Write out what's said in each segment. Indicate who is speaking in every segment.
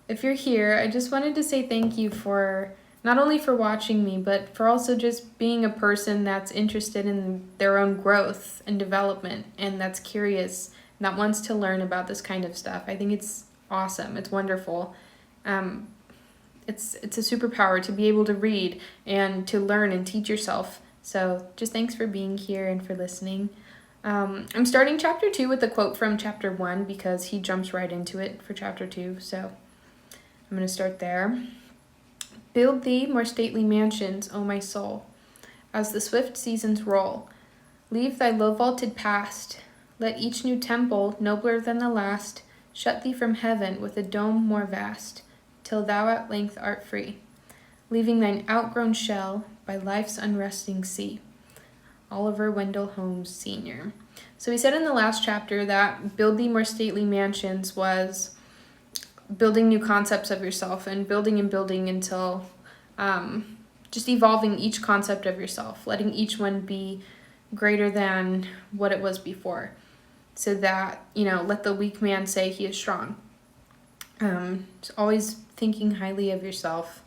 Speaker 1: if you're here, I just wanted to say thank you for not only for watching me, but for also just being a person that's interested in their own growth and development, and that's curious, and that wants to learn about this kind of stuff. I think it's awesome. It's wonderful. Um, it's a superpower to be able to read and to learn and teach yourself. So just thanks for being here and for listening. I'm starting chapter 2 with a quote from chapter 1 because he jumps right into it for chapter 2. So I'm going to start there. Build thee more stately mansions, O my soul, as the swift seasons roll. Leave thy low vaulted past. Let each new temple, nobler than the last, shut thee from heaven with a dome more vast, till thou at length art free, leaving thine outgrown shell by life's unresting sea. Oliver Wendell Holmes, Sr. So he said in the last chapter that build thee more stately mansions was building new concepts of yourself and building until just evolving each concept of yourself, letting each one be greater than what it was before, so that, let the weak man say he is strong. So always thinking highly of yourself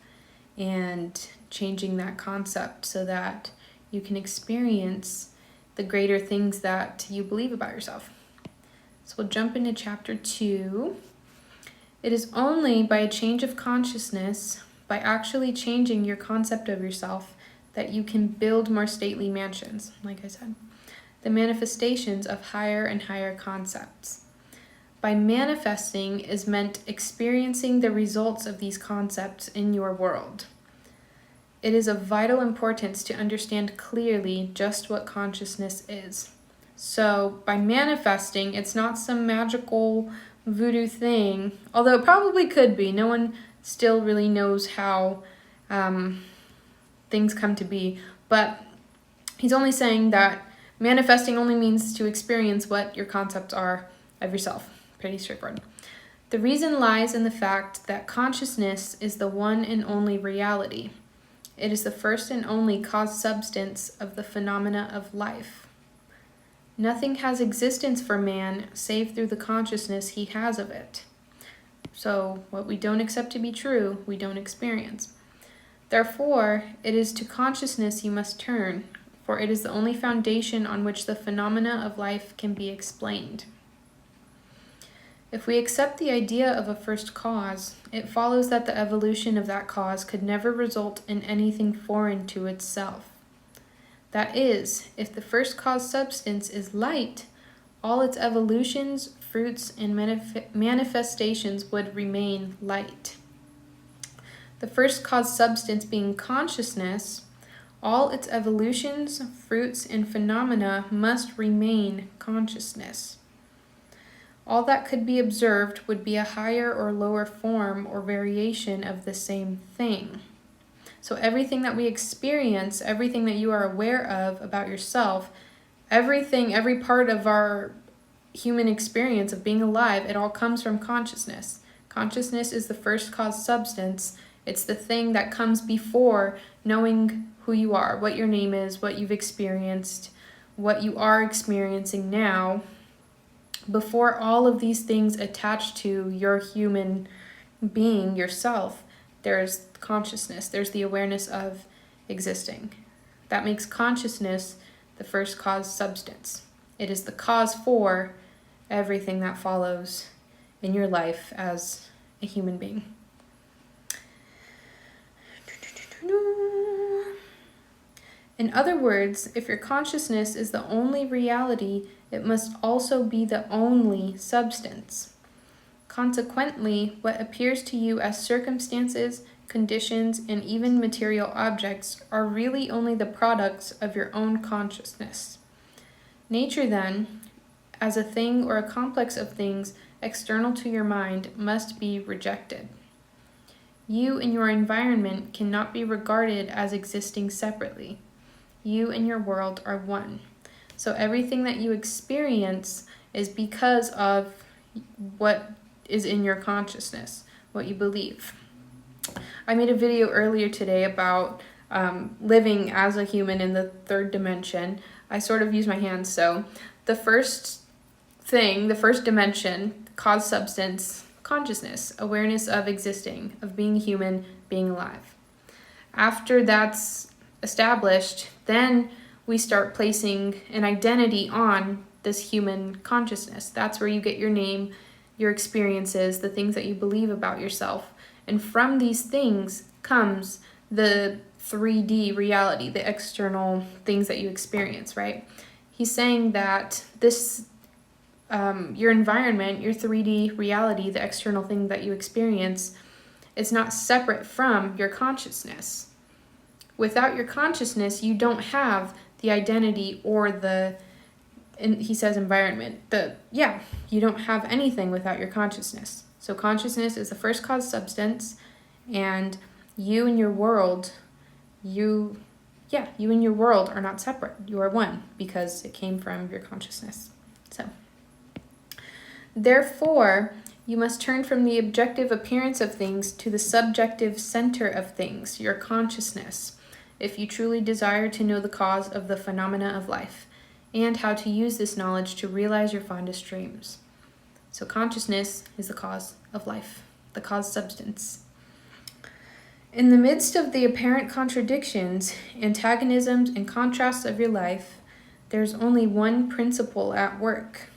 Speaker 1: and changing that concept so that you can experience the greater things that you believe about yourself. So we'll jump into chapter 2. It is only by a change of consciousness, by actually changing your concept of yourself, that you can build more stately mansions, like I said, the manifestations of higher and higher concepts. By manifesting is meant experiencing the results of these concepts in your world. It is of vital importance to understand clearly just what consciousness is. So by manifesting, it's not some magical voodoo thing, although it probably could be. No one still really knows how things come to be, but he's only saying that manifesting only means to experience what your concepts are of yourself. Pretty straightforward. The reason lies in the fact that consciousness is the one and only reality. It is the first and only cause substance of the phenomena of life. Nothing has existence for man save through the consciousness he has of it. So what we don't accept to be true, we don't experience. Therefore, it is to consciousness you must turn, for it is the only foundation on which the phenomena of life can be explained. If we accept the idea of a first cause, it follows that the evolution of that cause could never result in anything foreign to itself. That is, if the first cause substance is light, all its evolutions, fruits, and manifestations would remain light. The first cause substance being consciousness, all its evolutions, fruits, and phenomena must remain consciousness. All that could be observed would be a higher or lower form or variation of the same thing. So everything that we experience, everything that you are aware of about yourself, every part of our human experience of being alive, it all comes from consciousness. Consciousness is the first cause substance. It's the thing that comes before knowing who you are, what your name is, what you've experienced, what you are experiencing now. Before all of these things attach to your human being, yourself, there's consciousness, there's the awareness of existing. That makes consciousness the first cause substance. It is the cause for everything that follows in your life as a human being. In other words, if your consciousness is the only reality, it must also be the only substance. Consequently, what appears to you as circumstances, conditions, and even material objects are really only the products of your own consciousness. Nature, then, as a thing or a complex of things external to your mind, must be rejected. You and your environment cannot be regarded as existing separately. You and your world are one. So everything that you experience is because of what is in your consciousness, what you believe. I made a video earlier today about living as a human in the third dimension. I sort of use my hands, so the first thing, the first dimension, cause substance, consciousness, awareness of existing, of being human, being alive. After that's established, then we start placing an identity on this human consciousness. That's where you get your name, your experiences, the things that you believe about yourself. And from these things comes the 3D reality, the external things that you experience, right? He's saying that this, your environment, your 3D reality, the external thing that you experience, is not separate from your consciousness. Without your consciousness, you don't have the identity or the, and he says environment, you don't have anything without your consciousness. So consciousness is the first cause substance, and you and your world, you and your world are not separate. You are one because it came from your consciousness. So, therefore, you must turn from the objective appearance of things to the subjective center of things, your consciousness, if you truly desire to know the cause of the phenomena of life, and how to use this knowledge to realize your fondest dreams. So consciousness is the cause of life, the cause substance. In the midst of the apparent contradictions, antagonisms, and contrasts of your life, there's only one principle at work,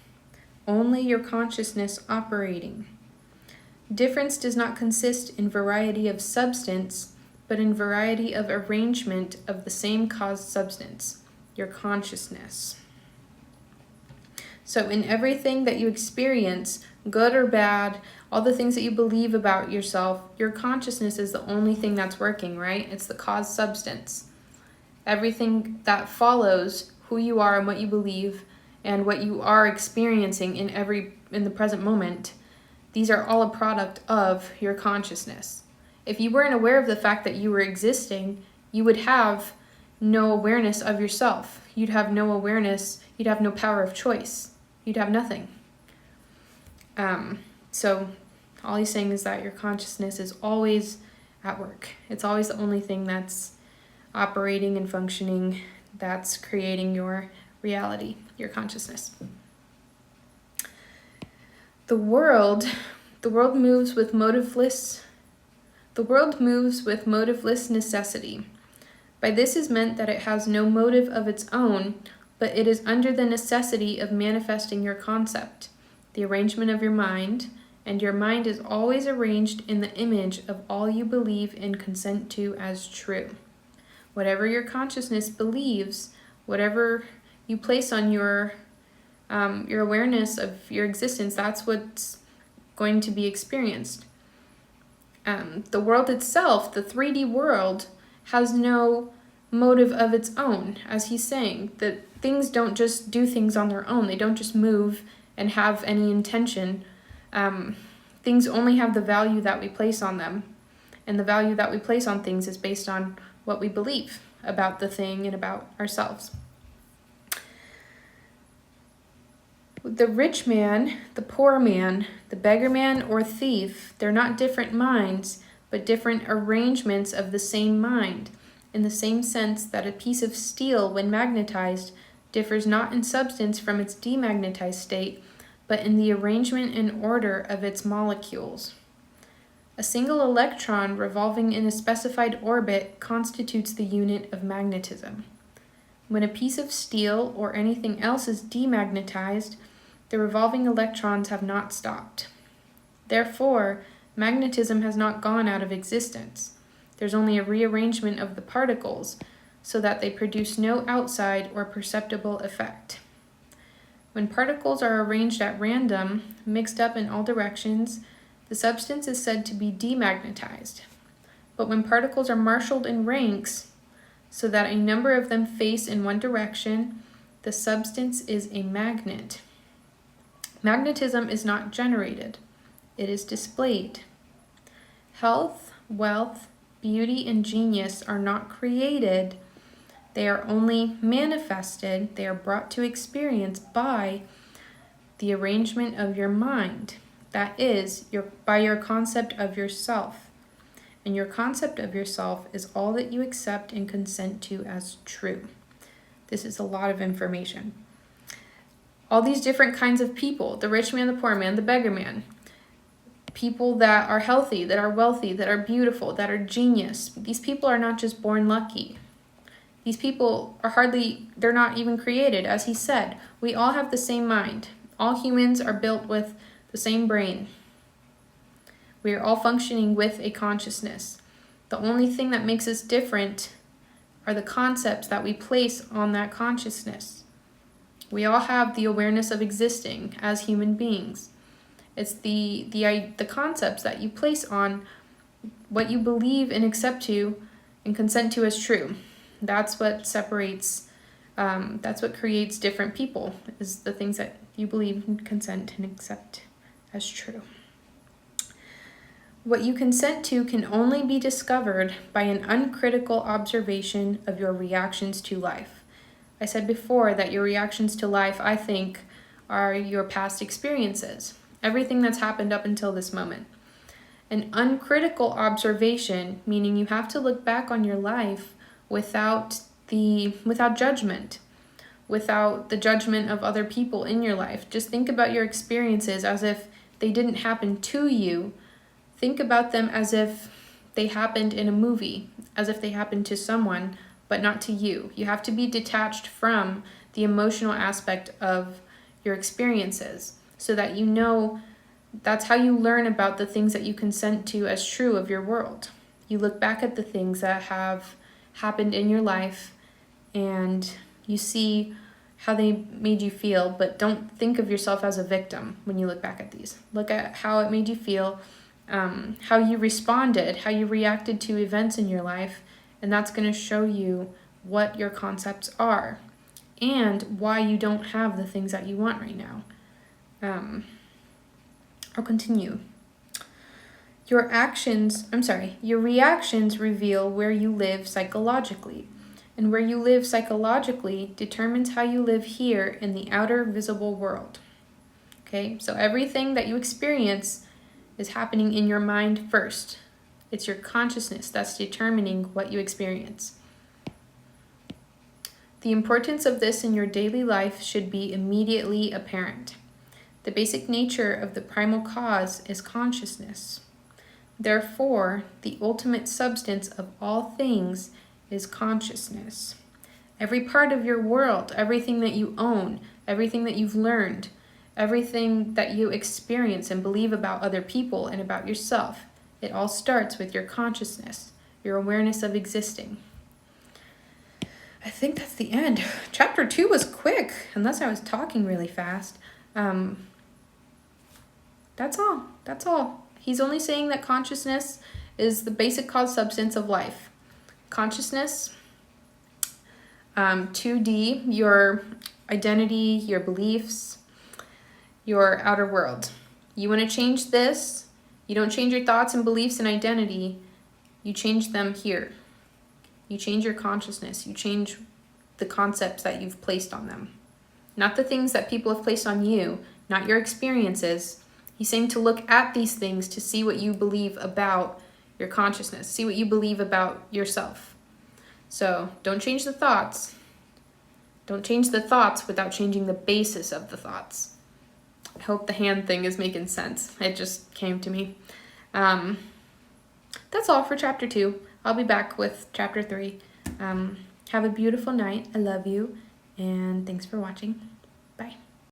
Speaker 1: only your consciousness operating. Difference does not consist in variety of substance, but in variety of arrangement of the same cause substance, your consciousness. So in everything that you experience, good or bad, all the things that you believe about yourself, your consciousness is the only thing that's working, right? It's the cause substance. Everything that follows who you are and what you believe and what you are experiencing in the present moment, these are all a product of your consciousness. If you weren't aware of the fact that you were existing, you would have no awareness of yourself. You'd have no awareness, you'd have no power of choice. You'd have nothing. So all he's saying is that your consciousness is always at work. It's always the only thing that's operating and functioning, that's creating your reality, your consciousness. The world moves with motiveless necessity. By this is meant that it has no motive of its own, but it is under the necessity of manifesting your concept, the arrangement of your mind, and your mind is always arranged in the image of all you believe and consent to as true. Whatever your consciousness believes, whatever you place on your awareness of your existence, that's what's going to be experienced. The world itself, the 3D world, has no motive of its own, as he's saying, that things don't just do things on their own. They don't just move and have any intention. Things only have the value that we place on them. And the value that we place on things is based on what we believe about the thing and about ourselves. The rich man, the poor man, the beggar man or thief, they're not different minds, but different arrangements of the same mind, in the same sense that a piece of steel, when magnetized, differs not in substance from its demagnetized state, but in the arrangement and order of its molecules. A single electron revolving in a specified orbit constitutes the unit of magnetism. When a piece of steel or anything else is demagnetized, the revolving electrons have not stopped. Therefore, magnetism has not gone out of existence. There's only a rearrangement of the particles so that they produce no outside or perceptible effect. When particles are arranged at random, mixed up in all directions, the substance is said to be demagnetized. But when particles are marshaled in ranks so that a number of them face in one direction, the substance is a magnet. Magnetism is not generated, it is displayed. Health, wealth, beauty, and genius are not created. They are only manifested, they are brought to experience by the arrangement of your mind. That is, by your concept of yourself. And your concept of yourself is all that you accept and consent to as true. This is a lot of information. All these different kinds of people, the rich man, the poor man, the beggar man, people that are healthy, that are wealthy, that are beautiful, that are genius. These people are not just born lucky. These people are they're not even created. As he said, we all have the same mind. All humans are built with the same brain. We are all functioning with a consciousness. The only thing that makes us different are the concepts that we place on that consciousness. We all have the awareness of existing as human beings. It's the concepts that you place on what you believe and accept to and consent to as true. That's what separates, that's what creates different people, is the things that you believe and consent and accept as true. What you consent to can only be discovered by an uncritical observation of your reactions to life. I said before that your reactions to life, I think, are your past experiences. Everything that's happened up until this moment. An uncritical observation, meaning you have to look back on your life without judgment, without the judgment of other people in your life. Just think about your experiences as if they didn't happen to you. Think about them as if they happened in a movie, as if they happened to someone, but not to you. You have to be detached from the emotional aspect of your experiences so that you know that's how you learn about the things that you consent to as true of your world. You look back at the things that have happened in your life and you see how they made you feel, but don't think of yourself as a victim when you look back at these. Look at how it made you feel, how you responded, how you reacted to events in your life, and that's going to show you what your concepts are and why you don't have the things that you want right now. I'll continue. Your reactions reveal where you live psychologically, and where you live psychologically determines how you live here in the outer visible world. Okay, so everything that you experience is happening in your mind first. It's your consciousness that's determining what you experience. The importance of this in your daily life should be immediately apparent. The basic nature of the primal cause is consciousness. Therefore, the ultimate substance of all things is consciousness. Every part of your world, everything that you own, everything that you've learned, everything that you experience and believe about other people and about yourself, it all starts with your consciousness, your awareness of existing. I think that's the end. Chapter 2 was quick, unless I was talking really fast. That's all. He's only saying that consciousness is the basic cause substance of life. Consciousness, 2D, your identity, your beliefs, your outer world. You want to change this, you don't change your thoughts and beliefs and identity, you change them here. You change your consciousness, you change the concepts that you've placed on them. Not the things that people have placed on you, not your experiences. He's saying to look at these things to see what you believe about your consciousness, see what you believe about yourself. So don't change the thoughts. Don't change the thoughts without changing the basis of the thoughts. I hope the hand thing is making sense. It just came to me. That's all for chapter 2. I'll be back with chapter 3. Have a beautiful night. I love you. And thanks for watching.